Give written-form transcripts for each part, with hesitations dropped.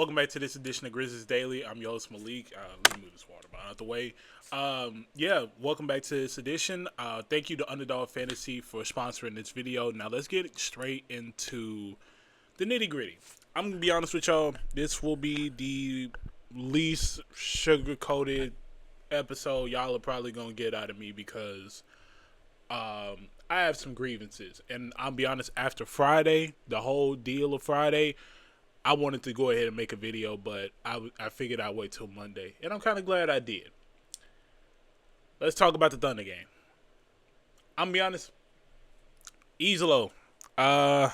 Welcome back to this edition of Grizzlies Daily. I'm your host, Malik. Let me move this water bottle out the way. Welcome back to this edition. Thank you to Underdog Fantasy for sponsoring this video. Now, let's get straight into the nitty-gritty. I'm going to be honest with y'all. This will be the least sugar-coated episode y'all are probably going to get out of me because I have some grievances. And I'll be honest, after Friday, the whole deal of Friday, I wanted to go ahead and make a video, but I figured I'd wait till Monday. And I'm kind of glad I did. Let's talk about the Thunder game. I'm going to be honest. Isolo. Can't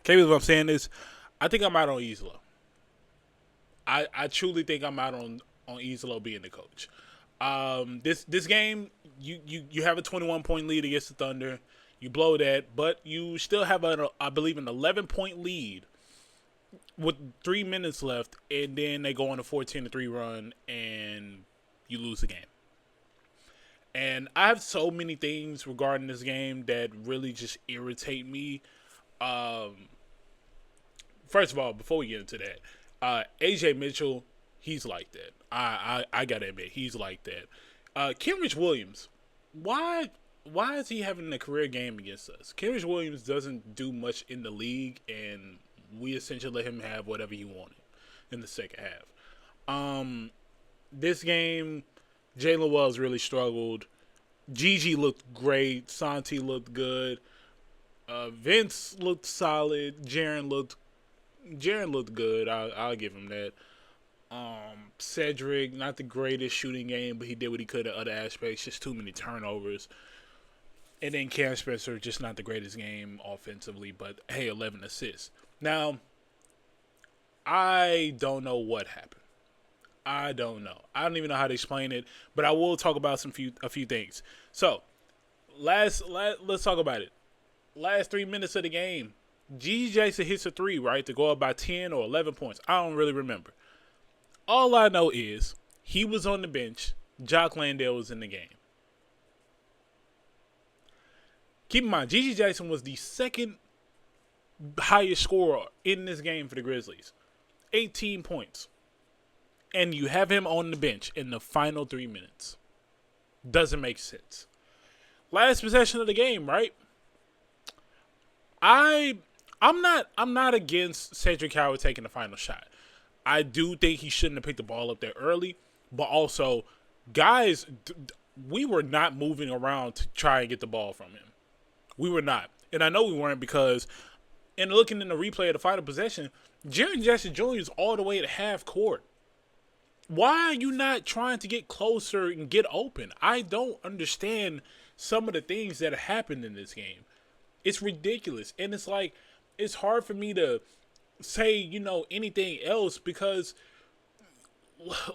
believe I'm saying this. I think I'm out on Isolo. I truly think I'm out on Isolo being the coach. This game, you have a 21-point lead against the Thunder. You blow that, but you still have, I believe, an 11-point lead with 3 minutes left, and then they go on a 14-3 run, and you lose the game. And I have so many things regarding this game that really just irritate me. First of all, before we get into that, AJ Mitchell, he's like that. I gotta admit, he's like that. Kenrich Williams, why is he having a career game against us? Kenrich Williams doesn't do much in the league, and we essentially let him have whatever he wanted in the second half. This game, Jalen Wells really struggled. Gigi looked great. Santi looked good. Vince looked solid. Jaren looked good. I'll give him that. Cedric, not the greatest shooting game, but he did what he could at other aspects. Just too many turnovers. And then Cam Spencer, just not the greatest game offensively, but hey, 11 assists. Now, I don't know what happened. I don't know. I don't even know how to explain it, but I will talk about a few things. So, let's talk about it. Last 3 minutes of the game, G. Jason hits a three, right, to go up by 10 or 11 points. I don't really remember. All I know is he was on the bench. Jock Landale was in the game. Keep in mind, Gigi Jackson was the second highest scorer in this game for the Grizzlies. 18 points. And you have him on the bench in the final 3 minutes. Doesn't make sense. Last possession of the game, right? I'm not against Cedric Howard taking the final shot. I do think he shouldn't have picked the ball up there early, but also, guys, we were not moving around to try and get the ball from him. We were not. And I know we weren't because, and looking in the replay of the final possession, Jaren Jackson Jr. is all the way to half court. Why are you not trying to get closer and get open? I don't understand some of the things that have happened in this game. It's ridiculous. And it's like, it's hard for me to say, anything else because,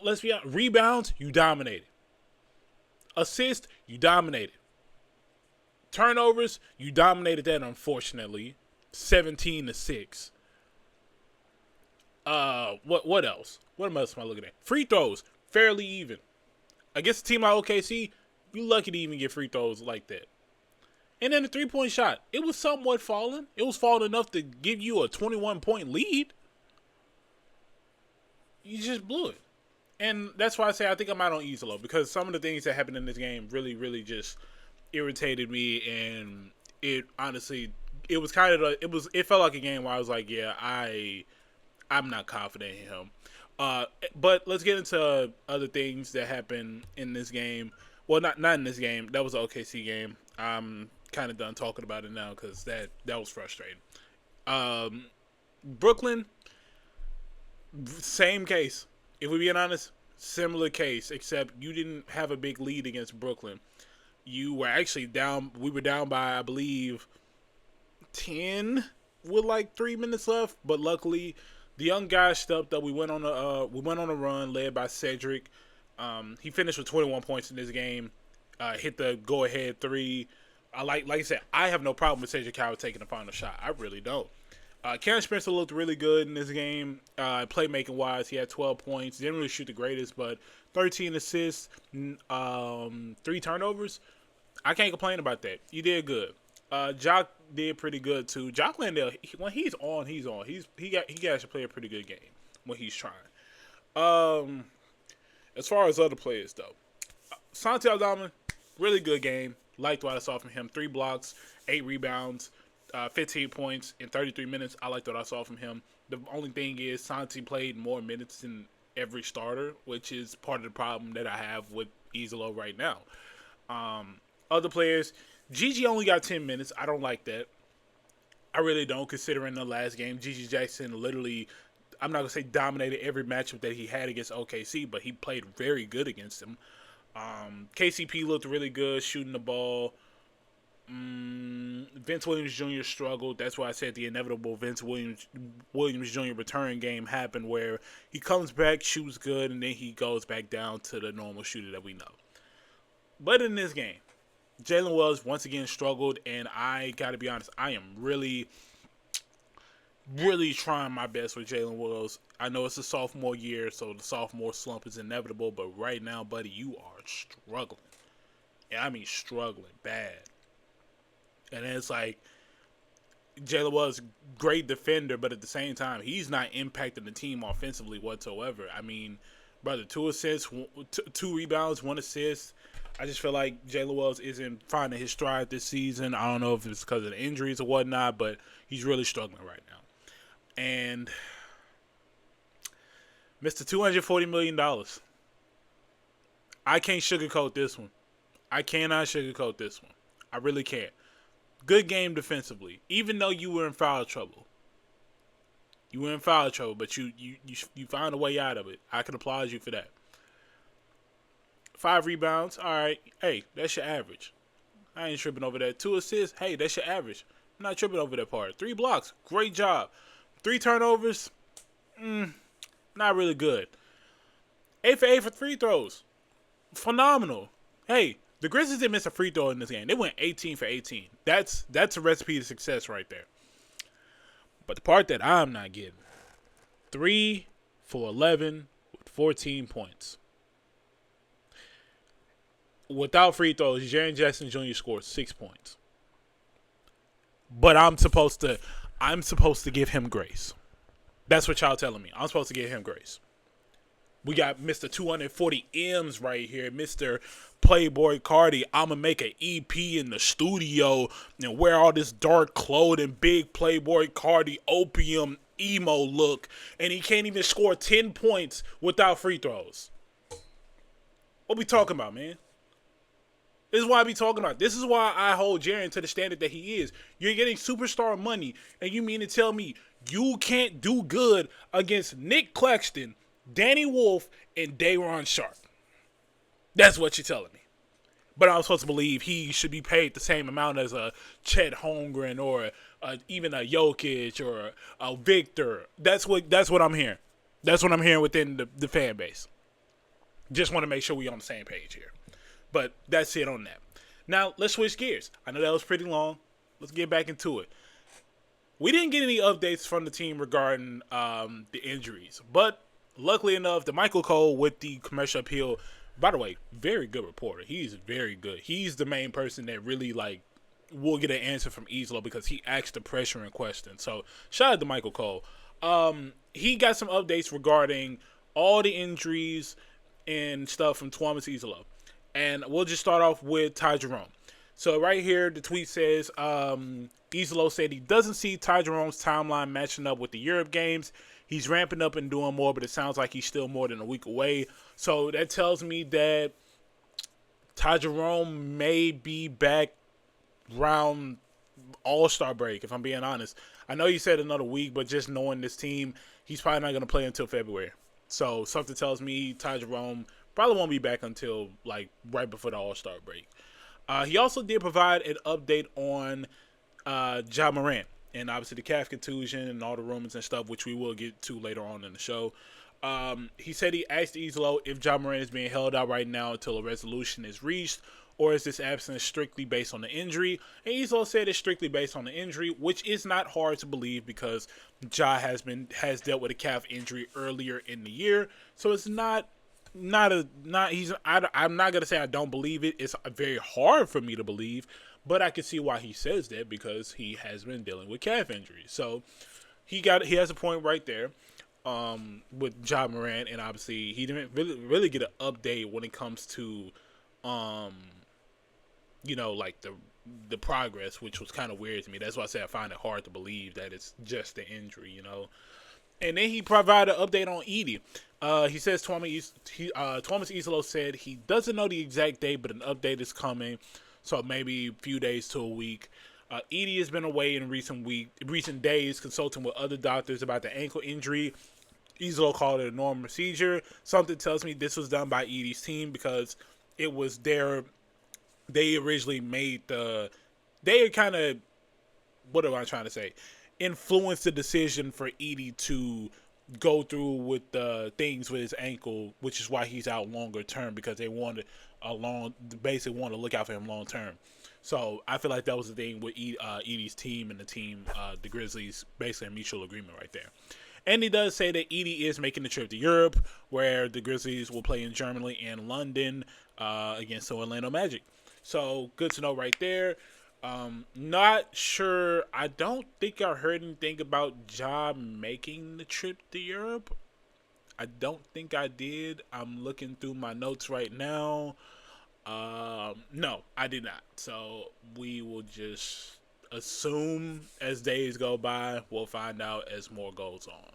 let's be honest, rebounds, you dominated. Assist, you dominated. Turnovers, you dominated that, unfortunately. 17-6. What else? What else am I looking at? Free throws, fairly even. Against a team like OKC, you lucky to even get free throws like that. And then the three-point shot, it was somewhat falling. It was falling enough to give you a 21-point lead. You just blew it. And that's why I say I think I'm out on Isolo, because some of the things that happened in this game really, really just irritated me, and it honestly, it was kind of it felt like a game where I was like, yeah, I'm not confident in him. But let's get into other things that happened in this game. Well, not in this game. That was the OKC game. I'm kind of done talking about it now because that was frustrating. Brooklyn, same case. If we're being honest, similar case, except you didn't have a big lead against Brooklyn. You were actually down. We were down by, I believe, 10 with like 3 minutes left. But luckily, the young guys stepped up. We went on a run led by Cedric. He finished with 21 points in this game. Hit the go-ahead three. Like I said, I have no problem with Cedric Howard taking the final shot. I really don't. Cam Spencer looked really good in this game. Playmaking-wise, he had 12 points. Didn't really shoot the greatest, but 13 assists, 3 turnovers. I can't complain about that. You did good. Jock did pretty good too. Jock Landale, when he's on, he's on. He actually play a pretty good game. when he's trying. As far as other players, though, Santi Aldama, really good game. Liked what I saw from him. 3 blocks, 8 rebounds, 15 points in 33 minutes. I liked what I saw from him. The only thing is Santi played more minutes than every starter, which is part of the problem that I have with Izalo right now. Other players, Gigi only got 10 minutes. I don't like that. I really don't, considering the last game, Gigi Jackson literally, I'm not going to say dominated every matchup that he had against OKC, but he played very good against him. KCP looked really good shooting the ball. Vince Williams Jr. struggled. That's why I said the inevitable Vince Williams Jr. return game happened, where he comes back, shoots good, and then he goes back down to the normal shooter that we know. But in this game, Jalen Wells once again struggled, and I got to be honest, I am really, really trying my best with Jalen Wells. I know it's a sophomore year, so the sophomore slump is inevitable, but right now, buddy, you are struggling. And I mean struggling bad. And it's like, Jalen Wells, great defender, but at the same time, he's not impacting the team offensively whatsoever. I mean, brother, 2 assists, 2 rebounds, 1 assist. I just feel like Jalen Wells isn't finding his stride this season. I don't know if it's because of the injuries or whatnot, but he's really struggling right now. And Mr. $240 million. I can't sugarcoat this one. I cannot sugarcoat this one. I really can't. Good game defensively, even though you were in foul trouble. You were in foul trouble, but you found a way out of it. I can applaud you for that. 5 rebounds, all right. Hey, that's your average. I ain't tripping over that. 2 assists, hey, that's your average. I'm not tripping over that part. 3 blocks, great job. 3 turnovers, not really good. 8 for 8 for free throws, phenomenal. Hey, the Grizzlies didn't miss a free throw in this game. They went 18 for 18. That's a recipe to success right there. But the part that I'm not getting, 3 for 11 with 14 points. Without free throws, Jaren Jackson Jr. scored 6 points. But I'm supposed to give him grace. That's what y'all telling me. I'm supposed to give him grace. We got Mr. 240 M's right here, Mr. Playboy Cardi. I'm going to make an EP in the studio and wear all this dark clothing, big Playboy Cardi opium emo look, and he can't even score 10 points without free throws. What we talking about, man? This is why I be talking about. This is why I hold Jaren to the standard that he is. You're getting superstar money, and you mean to tell me you can't do good against Nick Claxton, Danny Wolf, and Day'Ron Sharpe? That's what you're telling me. But I'm supposed to believe he should be paid the same amount as a Chet Holmgren or even a Jokic or a Victor. That's what I'm hearing. That's what I'm hearing within the fan base. Just want to make sure we're on the same page here. But that's it on that. Now, let's switch gears. I know that was pretty long. Let's get back into it. We didn't get any updates from the team regarding the injuries. But luckily enough, the Michael Cole with the commercial appeal, by the way, very good reporter. He's very good. He's the main person that really, will get an answer from Izalo because he asked the pressuring question. So, shout out to Michael Cole. He got some updates regarding all the injuries and stuff from Thomas Izalo. And we'll just start off with Ty Jerome. So right here, the tweet says, Izalo said he doesn't see Ty Jerome's timeline matching up with the Europe games. He's ramping up and doing more, but it sounds like he's still more than a week away. So that tells me that Ty Jerome may be back around All-Star break, if I'm being honest. I know you said another week, but just knowing this team, he's probably not going to play until February. So something tells me Ty Jerome probably won't be back until right before the All-Star break. He also did provide an update on Ja Morant and obviously the calf contusion and all the rumors and stuff, which we will get to later on in the show. He said he asked Izalo if Ja Morant is being held out right now until a resolution is reached, or is this absence strictly based on the injury? And Izalo said it's strictly based on the injury, which is not hard to believe because Ja has dealt with a calf injury earlier in the year, so it's I'm not gonna say I don't believe it. It's very hard for me to believe, but I can see why he says that because he has been dealing with calf injuries. So he has a point right there. with Ja Morant, and obviously he didn't really get an update when it comes to, um, like the progress, which was kind of weird to me. That's why I say I find it hard to believe that it's just the injury. And then he provided an update on Edie. He says Thomas Isolo said he doesn't know the exact date, but an update is coming. So maybe a few days to a week. Edie has been away in recent days, consulting with other doctors about the ankle injury. Isolo called it a normal procedure. Something tells me this was done by Edie's team because it was they originally made they kind of, what am I trying to say? Influenced the decision for Edie to go through with the things with his ankle, which is why he's out longer term, because they basically want to look out for him long term. So I feel like that was the thing with Edie's team and the Grizzlies, basically a mutual agreement right there. And he does say that Edie is making the trip to Europe, where the Grizzlies will play in Germany and London against the Orlando Magic. So good to know right there. Not sure. I don't think I heard anything about Ja making the trip to Europe. I don't think I did. I'm looking through my notes right now. No, I did not. So we will just assume as days go by. We'll find out as more goes on.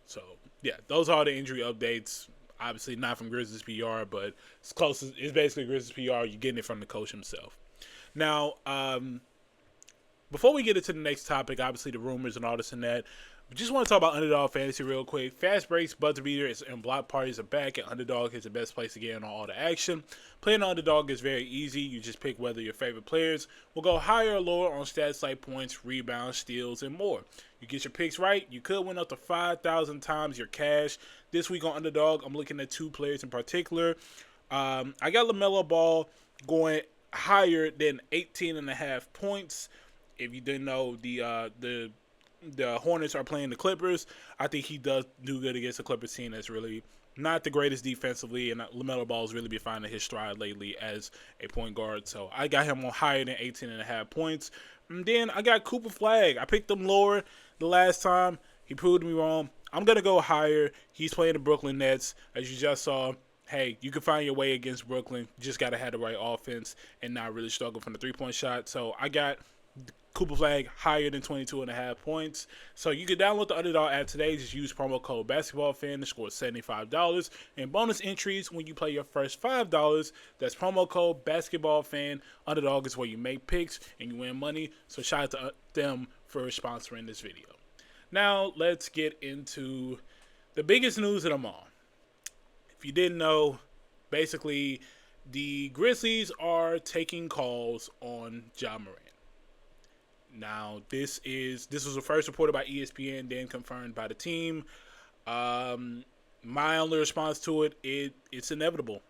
So yeah, those are the injury updates. Obviously not from Grizzlies PR, but it's basically Grizzlies PR. You're getting it from the coach himself. Now, before we get into the next topic, obviously the rumors and all this and that, we just want to talk about Underdog Fantasy real quick. Fast breaks, buzzer beaters, and block parties are back, and Underdog is the best place to get in on all the action. Playing Underdog is very easy. You just pick whether your favorite players will go higher or lower on stats like points, rebounds, steals, and more. You get your picks right, you could win up to 5,000 times your cash. This week on Underdog, I'm looking at two players in particular. I got LaMelo Ball going higher than 18.5 points. If you didn't know, the Hornets are playing the Clippers. I think he does do good against the Clippers team that's really not the greatest defensively, and LaMelo Ball has really been finding his stride lately as a point guard. So I got him on higher than 18.5 points. And then I got Cooper Flag. I picked him lower the last time. He proved me wrong. I'm going to go higher. He's playing the Brooklyn Nets, as you just saw. Hey, you can find your way against Brooklyn. You just got to have the right offense and not really struggle from the three-point shot. So I got Cooper Flag higher than 22.5 points. So you can download the Underdog app today. Just use promo code BasketballFan to score $75 and bonus entries when you play your first $5. That's promo code BasketballFan. Underdog is where you make picks and you win money. So shout out to them for sponsoring this video. Now let's get into the biggest news of them all. If you didn't know, basically the Grizzlies are taking calls on Ja Morant. Now, this was first reported by ESPN, then confirmed by the team. My only response to it's inevitable.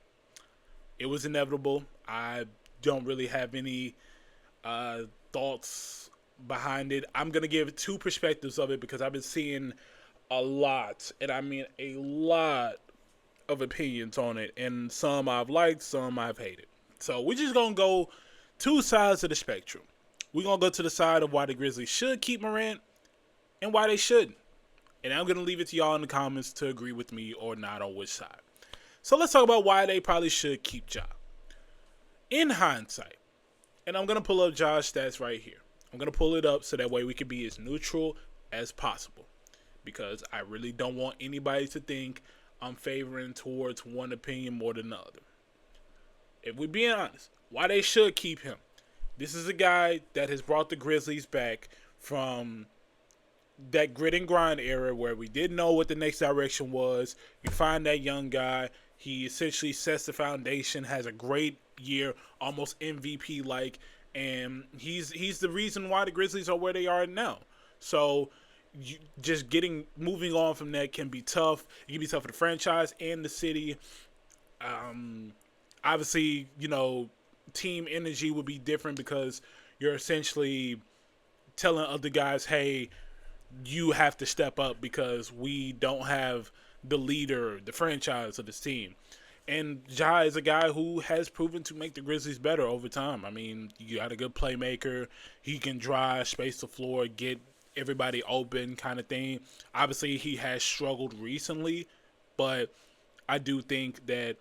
It was inevitable. I don't really have any thoughts behind it. I'm going to give two perspectives of it because I've been seeing a lot, and I mean a lot of opinions on it, and some I've liked, some I've hated. So we're just going to go two sides of the spectrum. We're going to go to the side of why the Grizzlies should keep Morant and why they shouldn't. And I'm going to leave it to y'all in the comments to agree with me or not on which side. So let's talk about why they probably should keep Ja. In hindsight, and I'm going to pull up Ja's stats right here. I'm going to pull it up so that way we can be as neutral as possible. Because I really don't want anybody to think I'm favoring towards one opinion more than the other. If we're being honest, why they should keep him. This is a guy that has brought the Grizzlies back from that grit and grind era where we didn't know what the next direction was. You find that young guy. He essentially sets the foundation, has a great year, almost MVP-like, and he's the reason why the Grizzlies are where they are now. So moving on from that can be tough. It can be tough for the franchise and the city. Obviously, team energy would be different because you're essentially telling other guys, hey, you have to step up because we don't have the leader, the franchise of this team. And Ja is a guy who has proven to make the Grizzlies better over time. I mean, you got a good playmaker. He can drive, space the floor, get everybody open kind of thing. Obviously, he has struggled recently, but I do think that,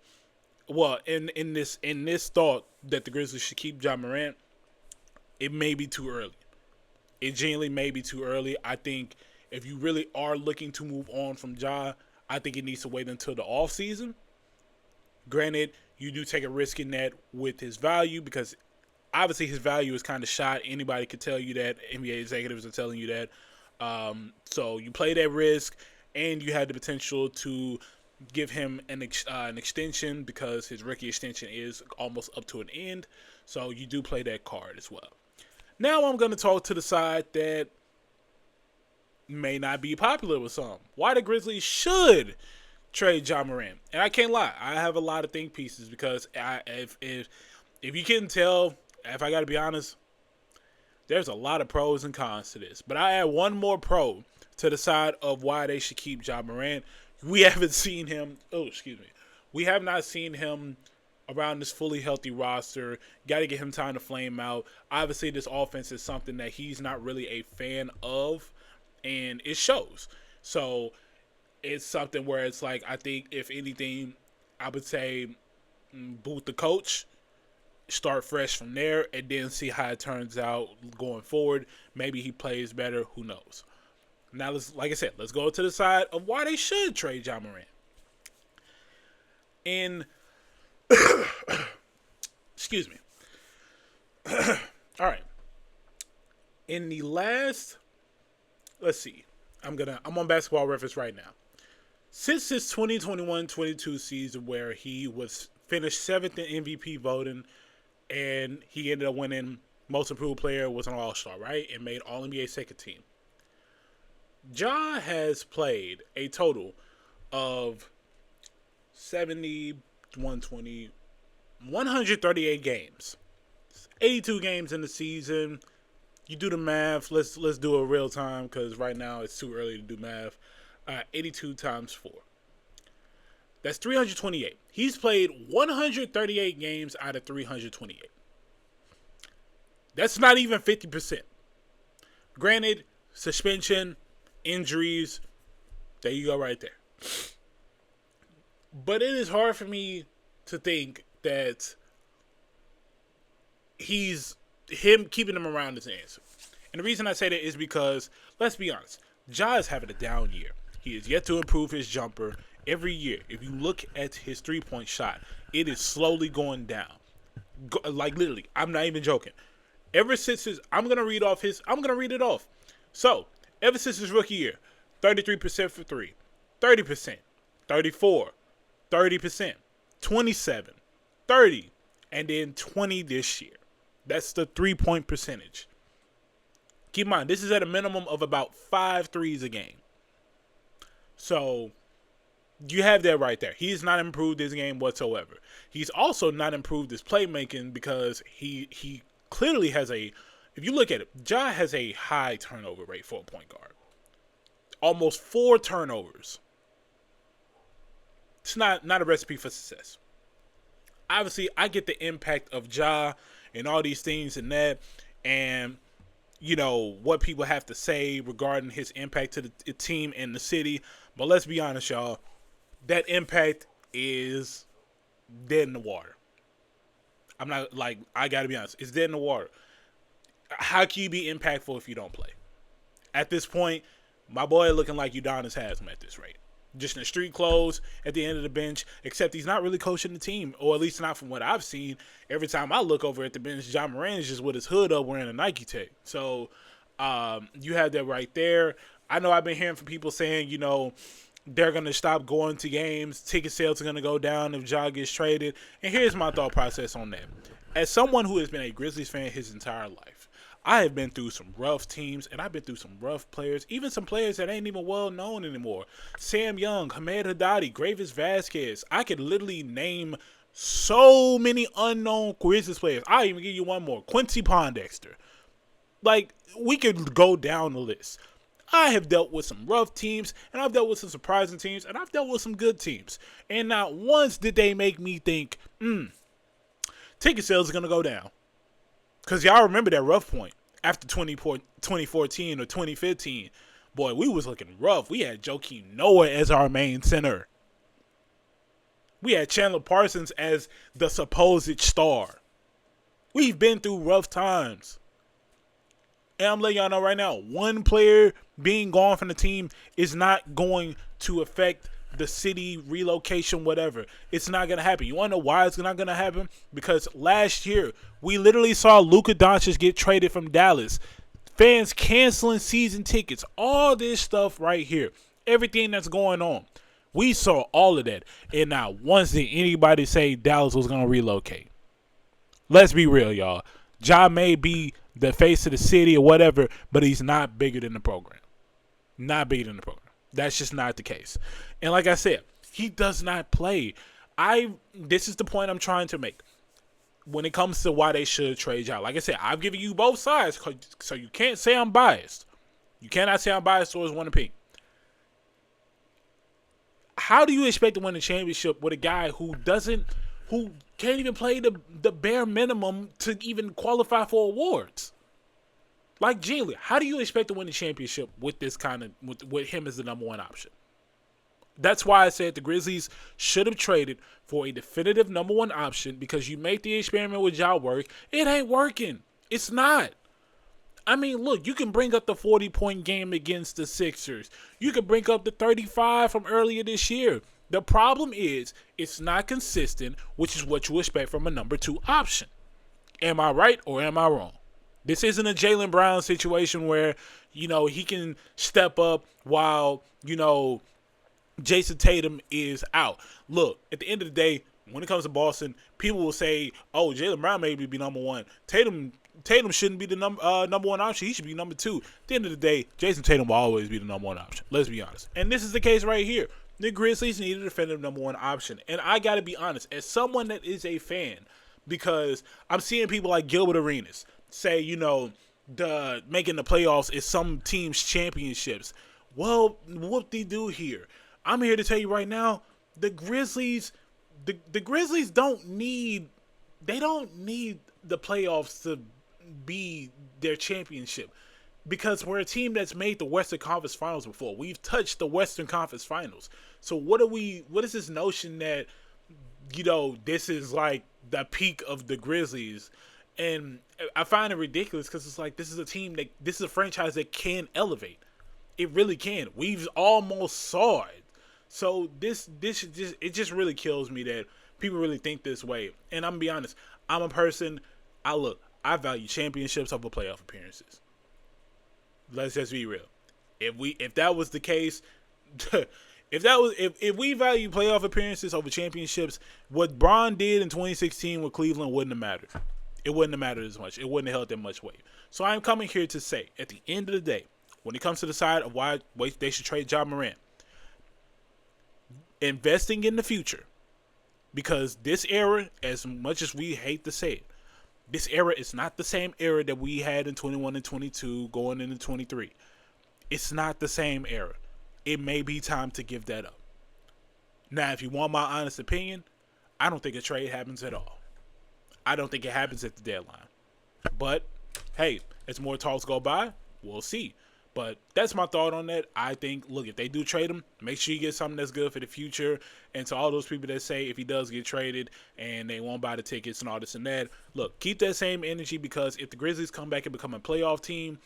well, in this thought that the Grizzlies should keep Ja Morant, it may be too early. It genuinely may be too early. I think if you really are looking to move on from Ja, I think it needs to wait until the offseason. Granted, you do take a risk in that with his value, because obviously his value is kind of shot. Anybody could tell you that. NBA executives are telling you that. So you play that risk, and you had the potential to give him an extension, because his rookie extension is almost up to an end. So you do play that card as well. Now I'm going to talk to the side that may not be popular with some. Why the Grizzlies should trade Ja Morant. And I can't lie, I have a lot of think pieces, because if you couldn't tell, if I got to be honest, there's a lot of pros and cons to this. But I add one more pro to the side of why they should keep Ja Morant. We haven't seen him. We have not seen him around this fully healthy roster. Got to get him time to flame out. Obviously, this offense is something that he's not really a fan of, and it shows. So it's something where it's like, I think if anything, I would say boot the coach, start fresh from there, and then see how it turns out going forward. Maybe he plays better. Who knows? Now, like I said, let's go to the side of why they should trade Ja Morant. Excuse me. All right. In the last, let's see. I'm on Basketball Reference right now. Since his 2021-22 season, where he was finished 7th in MVP voting, and he ended up winning Most Improved Player, was an All-Star, right? And made All-NBA second team. Ja has played a total of 138 games. 82 games in the season. You do the math. Let's do it real time, because right now it's too early to do math. 82 times 4. That's 328. He's played 138 games out of 328. That's not even 50%. Granted, suspension, injuries, there you go right there. But it is hard for me to think that keeping him around is an answer. And the reason I say that is because, let's be honest, Ja is having a down year. He is yet to improve his jumper every year. If you look at his three-point shot, it is slowly going down. Like, literally, I'm not even joking. Ever since I'm going to read it off. So, ever since his rookie year, 33% for 3, 30%, 34, 30%, 27, 30, and then 20 this year. That's the 3-point percentage. Keep in mind, this is at a minimum of about 5 threes a game. So, you have that right there. He's not improved his game whatsoever. He's also not improved his playmaking, because he clearly has if you look at it, Ja has a high turnover rate for a point guard. Almost 4 turnovers. It's not a recipe for success. Obviously, I get the impact of Ja and all these things and that, and you know what people have to say regarding his impact to the team and the city. But let's be honest, y'all, that impact is dead in the water. I gotta be honest, it's dead in the water. How can you be impactful if you don't play? At this point, my boy looking like Udonis Haslam at this rate. Just in the street clothes at the end of the bench, except he's not really coaching the team, or at least not from what I've seen. Every time I look over at the bench, Ja Morant is just with his hood up wearing a Nike tag. So you have that right there. I know I've been hearing from people saying, they're going to stop going to games. Ticket sales are going to go down if Ja gets traded. And here's my thought process on that. As someone who has been a Grizzlies fan his entire life, I have been through some rough teams, and I've been through some rough players, even some players that ain't even well known anymore. Sam Young, Hamed Haddadi, Gravis Vasquez. I could literally name so many unknown Grizzlies players. I'll even give you one more. Quincy Pondexter. Like, we could go down the list. I have dealt with some rough teams, and I've dealt with some surprising teams, and I've dealt with some good teams. And not once did they make me think, ticket sales are going to go down. Because y'all remember that rough point. after 2014 or 2015. Boy, we was looking rough. We had Joakim Noah as our main center. We had Chandler Parsons as the supposed star. We've been through rough times. And I'm letting y'all know right now, one player being gone from the team is not going to affect the city, relocation, whatever. It's not going to happen. You want to know why it's not going to happen? Because last year, we literally saw Luka Doncic get traded from Dallas. Fans canceling season tickets. All this stuff right here. Everything that's going on. We saw all of that. And not once did anybody say Dallas was going to relocate. Let's be real, y'all. Ja may be the face of the city or whatever, but he's not bigger than the program. Not bigger than the program. That's just not the case. And like I said, he does not play. This is the point I'm trying to make when it comes to why they should trade Ja. Like I said, I've given you both sides, so you can't say I'm biased. You cannot say I'm biased towards one opinion. How do you expect to win a championship with a guy who can't even play the bare minimum to even qualify for awards? Like Jalen, how do you expect to win a championship with this kind of with him as the number one option? That's why I said the Grizzlies should have traded for a definitive number one option, because you make the experiment with Ja work. It ain't working. It's not. I mean, look, you can bring up the 40-point game against the Sixers. You can bring up the 35 from earlier this year. The problem is it's not consistent, which is what you expect from a number two option. Am I right or am I wrong? This isn't a Jaylen Brown situation where, he can step up while, Jason Tatum is out. Look, at the end of the day, when it comes to Boston, people will say, oh, Jaylen Brown maybe be number one. Tatum shouldn't be the number one option. He should be number two. At the end of the day, Jason Tatum will always be the number one option. Let's be honest. And this is the case right here. The Grizzlies need a definitive number one option. And I got to be honest, as someone that is a fan, because I'm seeing people like Gilbert Arenas say, the making the playoffs is some teams' championships. Well, whoop-de-doo here. I'm here to tell you right now, the Grizzlies don't need the playoffs to be their championship, because we're a team that's made the Western Conference Finals before. We've touched the Western Conference Finals. So what is this notion that, this is like the peak of the Grizzlies? And I find it ridiculous, because it's like, this is a franchise that can elevate. It really can. We've almost saw it. So it just really kills me that people really think this way. And I'm gonna be honest, I'm a person, I value championships over playoff appearances. Let's just be real. If that was the case, if we value playoff appearances over championships, what Bron did in 2016 with Cleveland wouldn't have mattered. It wouldn't have mattered as much. It wouldn't have held that much weight. So I'm coming here to say, at the end of the day, when it comes to the side of why they should trade Ja Morant, investing in the future, because this era, as much as we hate to say it, this era is not the same era that we had in 21 and 22 going into 23. It's not the same era. It may be time to give that up. Now, if you want my honest opinion, I don't think a trade happens at all. I don't think it happens at the deadline. But, hey, as more talks go by, we'll see. But that's my thought on that. I think, look, if they do trade him, make sure you get something that's good for the future. And to all those people that say if he does get traded and they won't buy the tickets and all this and that, look, keep that same energy, because if the Grizzlies come back and become a playoff team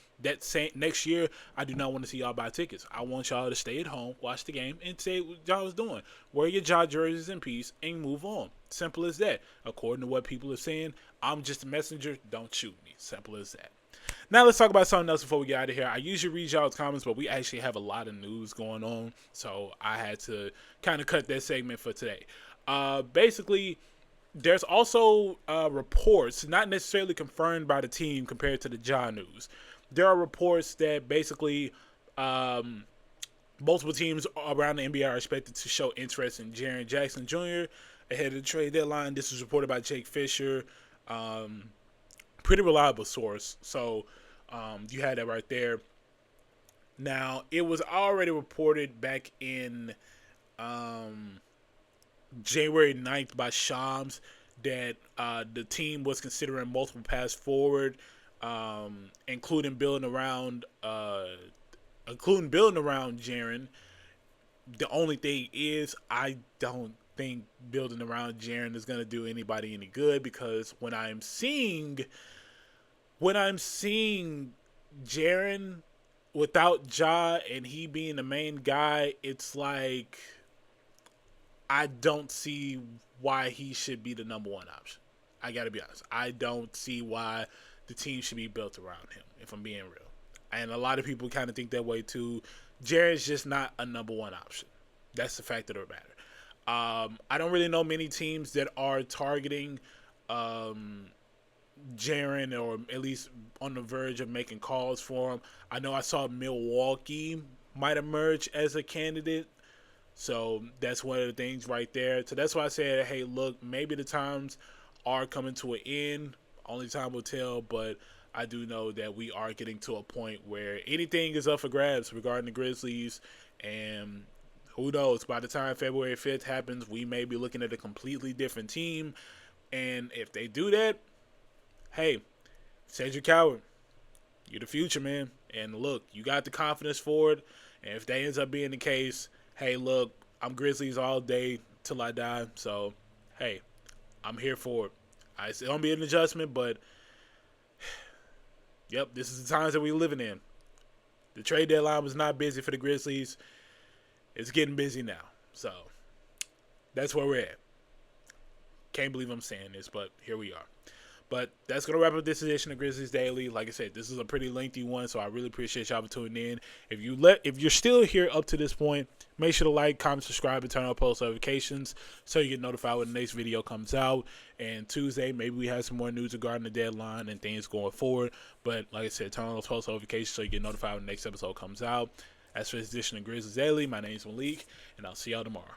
next year, I do not want to see y'all buy tickets. I want y'all to stay at home, watch the game, and say what y'all was doing. Wear your Ja jerseys in peace and move on. Simple as that. According to what people are saying, I'm just a messenger. Don't shoot me. Simple as that. Now let's talk about something else before we get out of here. I usually read y'all's comments, but we actually have a lot of news going on, so I had to kind of cut that segment for today. Basically, there's also reports, not necessarily confirmed by the team compared to the Ja news. There are reports that basically multiple teams around the NBA are expected to show interest in Jaren Jackson Jr. ahead of the trade deadline. This was reported by Jake Fisher. Pretty reliable source. So you had that right there. Now, it was already reported back in January 9th by Shams that the team was considering multiple paths forward. including building around Jaren. The only thing is, I don't think building around Jaren is gonna do anybody any good, because when I'm seeing Jaren without Ja and he being the main guy, it's like I don't see why he should be the number one option. I gotta be honest. I don't see why the team should be built around him, if I'm being real. And a lot of people kind of think that way too. Jaren's just not a number one option. That's the fact of the matter. I don't really know many teams that are targeting Jaren, or at least on the verge of making calls for him. I know I saw Milwaukee might emerge as a candidate. So that's one of the things right there. So that's why I said, hey, look, maybe the times are coming to an end. Only time will tell, but I do know that we are getting to a point where anything is up for grabs regarding the Grizzlies. And who knows, by the time February 5th happens, we may be looking at a completely different team. And if they do that, hey, Cedric Coward, you're the future, man. And look, you got the confidence for it. And if that ends up being the case, hey, look, I'm Grizzlies all day till I die. So, hey, I'm here for it. It's going to be an adjustment, but, yep, this is the times that we're living in. The trade deadline was not busy for the Grizzlies. It's getting busy now. So, that's where we're at. Can't believe I'm saying this, but here we are. But that's going to wrap up this edition of Grizzlies Daily. Like I said, this is a pretty lengthy one, so I really appreciate y'all for tuning in. If you're still here up to this point, make sure to like, comment, subscribe, and turn on post notifications so you get notified when the next video comes out. And Tuesday, maybe we have some more news regarding the deadline and things going forward. But like I said, turn on those post notifications so you get notified when the next episode comes out. As for this edition of Grizzlies Daily, my name is Melek, and I'll see y'all tomorrow.